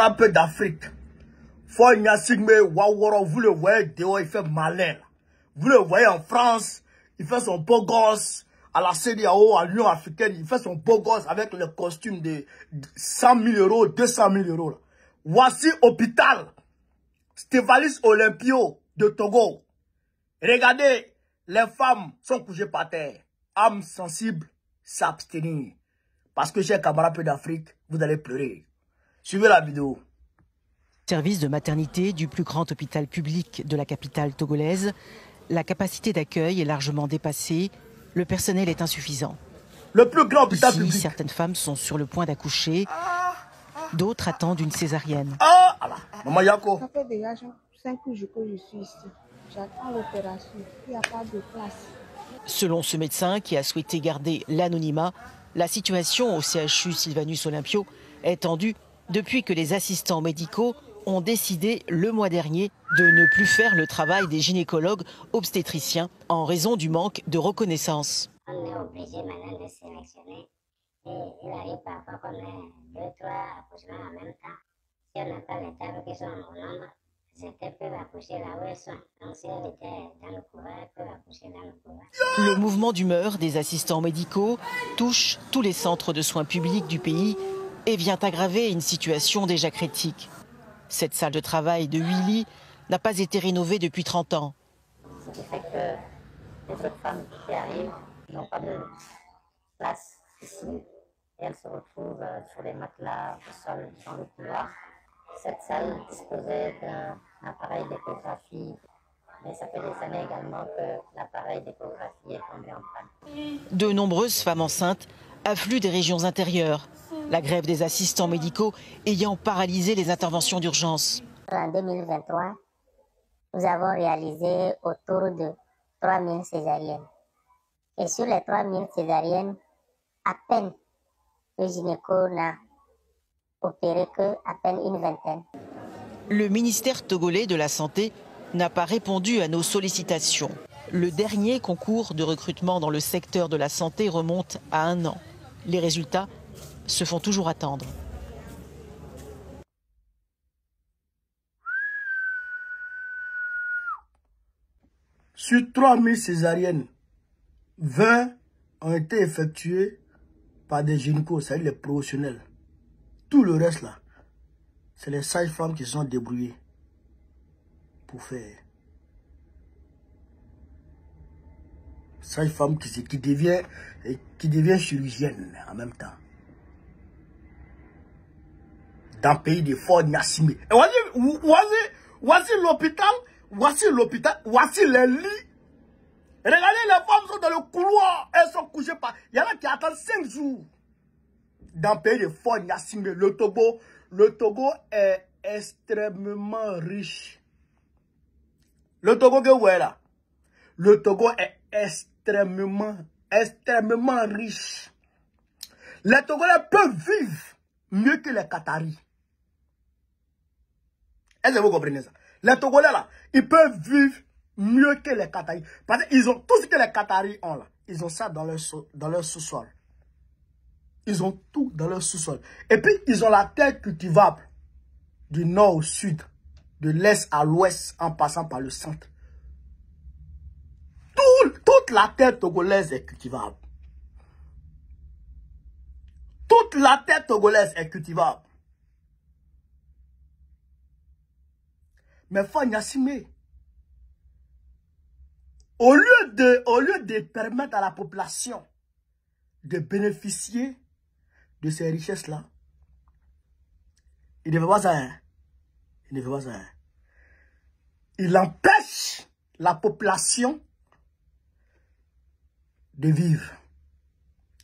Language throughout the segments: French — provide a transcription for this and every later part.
camarade peu d'Afrique. Faut Nyasigme Waworo, vous le voyez dehors, il fait malin. Vous le voyez en France, il fait son beau gosse. À la CEDEAO, à l'Union africaine, il fait son beau gosse avec le costume de 100 000 euros, 200 000 euros. Là. Voici hôpital. Stévalis Olympio de Togo. Regardez, les femmes sont couchées par terre. Âmes sensibles, s'abstenir. Parce que, chers camarades peu d'Afrique, vous allez pleurer. Suivez la vidéo. Service de maternité du plus grand hôpital public de la capitale togolaise. La capacité d'accueil est largement dépassée. Le personnel est insuffisant. Le plus grand hôpital public. Certaines femmes sont sur le point d'accoucher. D'autres attendent une césarienne. Maman Yako. Ça fait déjà 5 jours que je suis ici. J'attends l'opération. Il n'y a pas de place. Selon ce médecin qui a souhaité garder l'anonymat, la situation au CHU Sylvanus Olympio est tendue depuis que les assistants médicaux ont décidé le mois dernier de ne plus faire le travail des gynécologues obstétriciens en raison du manque de reconnaissance. On est obligé maintenant de sélectionner et il arrive parfois qu'on ait 2-3 accouchements en même temps. Si on n'a pas les tables qui sont au nombre, certains peuvent accoucher là où elles sont. Donc si elles étaient dans le couloir, elles peuvent accoucher dans le couloir. Le mouvement d'humeur des assistants médicaux touche tous les centres de soins publics du pays et vient aggraver une situation déjà critique. Cette salle de travail de 8 lits n'a pas été rénovée depuis 30 ans. Ce qui fait que les autres femmes qui arrivent n'ont pas de place ici et elles se retrouvent sur les matelas au sol dans le couloir. Cette salle disposait d'un appareil d'échographie, mais ça fait des années également que l'appareil d'échographie est tombé en panne. De nombreuses femmes enceintes affluent des régions intérieures. La grève des assistants médicaux ayant paralysé les interventions d'urgence. En 2023, nous avons réalisé autour de 3000 césariennes. Et sur les 3000 césariennes, à peine le gynéco n'a opéré qu'à peine une vingtaine. Le ministère togolais de la Santé n'a pas répondu à nos sollicitations. Le dernier concours de recrutement dans le secteur de la santé remonte à 1 an. Les résultats se font toujours attendre. Sur 3000 césariennes, 20 ont été effectuées par des gynécos, c'est-à-dire les professionnels. Tout le reste là, c'est les sages-femmes qui se sont débrouillées pour faire. Sage-femme qui devient chirurgienne en même temps. Dans le pays de Fort Nyassimé. Voici l'hôpital, voici les lits. Regardez, les femmes sont dans le couloir, elles sont couchées par... Il y en a qui attendent 5 jours. Dans le pays de Fort Nyassimé, le Togo est extrêmement riche. Le Togo que vous voyez là, le Togo est extrêmement riche. Les Togolais peuvent vivre mieux que les Qataris. Est-ce que vous comprenez ça? Les Togolais là, ils peuvent vivre mieux que les Qataris. Parce qu'ils ont tout ce que les Qataris ont là. Ils ont ça dans leur sous-sol. Ils ont tout dans leur sous-sol. Et puis, ils ont la terre cultivable du nord au sud, de l'est à l'ouest, en passant par le centre. Toute la terre togolaise est cultivable. Toute la terre togolaise est cultivable. Mais Fort Nyassimé, au lieu de permettre à la population de bénéficier de ces richesses-là, il ne veut pas ça. Il ne veut pas ça. Il empêche la population de vivre.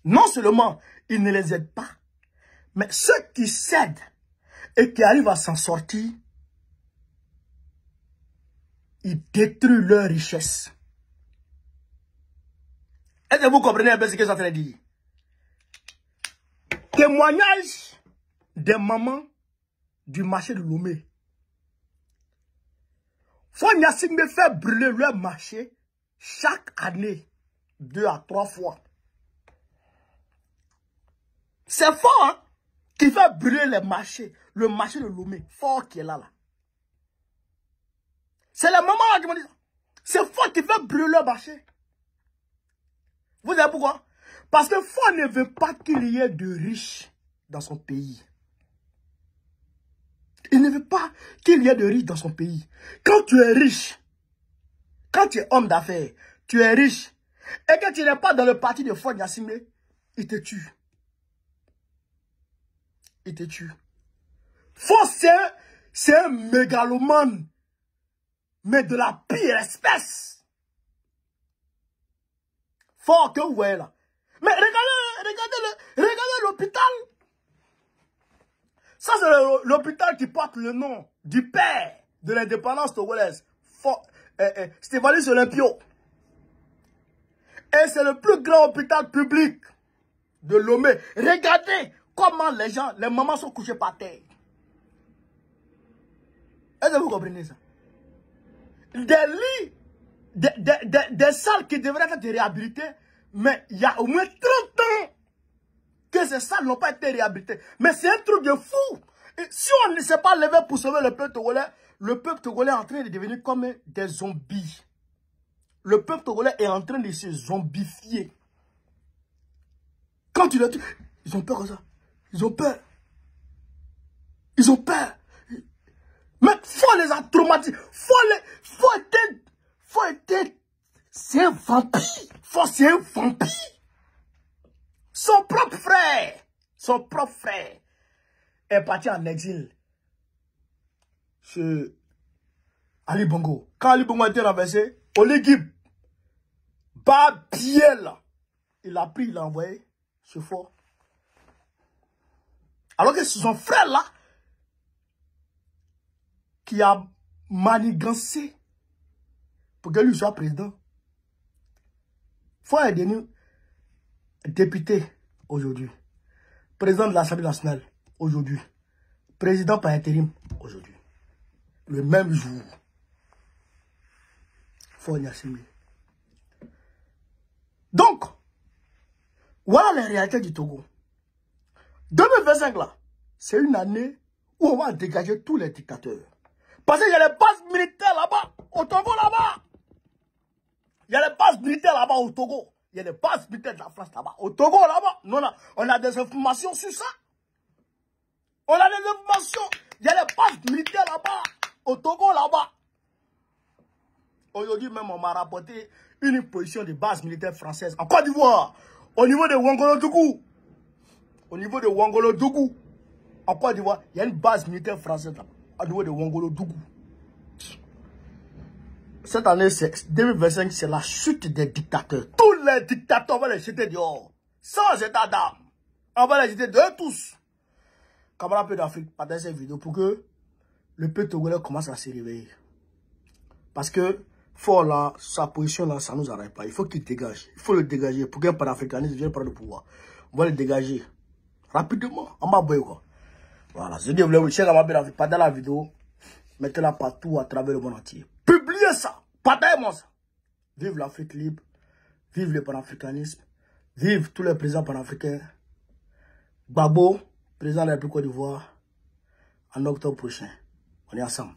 Non seulement il ne les aide pas, mais ceux qui cèdent et qui arrivent à s'en sortir, ils détruisent leur richesse. Est-ce que vous comprenez un peu ce que je suis en train de dire? Témoignage des mamans du marché de Lomé. Fort Nyassimé fait brûler leur marché chaque année, 2 à 3 fois. C'est fort, hein? qui fait brûler les marchés, le marché de Lomé, Fort qui est là. C'est les mamans qui m'ont dit ça. C'est Fort qui fait brûler le marché. Vous savez pourquoi? Parce que Fort ne veut pas qu'il y ait de riches dans son pays. Il ne veut pas qu'il y ait de riches dans son pays. Quand tu es riche, quand tu es homme d'affaires, tu es riche, et que tu n'es pas dans le parti de Fort Gnassingbé, il te tue. Il te tue. Fort, c'est un mégalomane, mais de la pire espèce. Fort que vous voyez là. Mais regardez l'hôpital. Ça, c'est l'hôpital qui porte le nom du père de l'indépendance togolaise, Stéphanie Olympio. Et c'est le plus grand hôpital public de Lomé. Regardez comment les gens, les mamans sont couchées par terre. Est-ce que vous comprenez ça? Des lits, des salles qui devraient être réhabilitées, mais il y a au moins 30 ans que ces salles n'ont pas été réhabilitées. Mais c'est un truc de fou. Et si on ne s'est pas levé pour sauver le peuple togolais est en train de devenir comme des zombies. Le peuple togolais est en train de se zombifier. Quand tu le dis, ils ont peur de ça. Ils ont peur. Ils ont peur. Mais faut les a traumatisés. Faut être, c'est un vampire. C'est un vampire. Son propre frère est parti en exil chez Ali Bongo. Quand Ali Bongo a été renversé, Oligib, Babiel, il a pris, il l'a envoyé chez Fort. Alors que c'est son frère là, qui a manigancé pour que lui soit président. Fort est devenu député aujourd'hui, président de l'Assemblée nationale aujourd'hui, président par intérim aujourd'hui. Le même jour, Fort Gnassingbé. Donc, voilà les réalités du Togo. 2025 là, c'est une année où on va dégager tous les dictateurs. Parce qu'il y a les bases militaires là-bas, au Togo là-bas. Il y a les bases militaires là-bas au Togo. Il y a les bases militaires de la France là-bas. Au Togo là-bas, on a des informations sur ça. On a des informations. Il y a les bases militaires là-bas. Au Togo là-bas. Aujourd'hui même, on m'a rapporté une position de base militaire française en Côte d'Ivoire. Au niveau de Ouangolo-Dougou. Au niveau de Ouangolo-Dougou. En Côte d'Ivoire, il y a une base militaire française là-bas. Au niveau de Ouangolo-Dougou. Cette année, 2025, c'est la chute des dictateurs. Tous les dictateurs, on va les jeter dehors. Sans état d'âme. On va les jeter dehors tous. Camarades d'Afrique, partagez cette vidéo pour que le peuple togolais commence à se réveiller. Parce que, Fort là, sa position là, ça ne nous arrête pas. Il faut qu'il dégage. Il faut le dégager pour qu'un panafricaniste vienne prendre le pouvoir. On va le dégager. Rapidement. En bas, quoi. Voilà. Je dis, vous voulez, chers camarades d'Afrique, partagez la vidéo. Mettez-la partout à travers le monde entier. Publiez ça. Partagez-moi ça. Vive l'Afrique libre. Vive le panafricanisme. Vive tous les présidents panafricains. Gbagbo, président de la République Côte d'Ivoire, en octobre prochain. On est ensemble.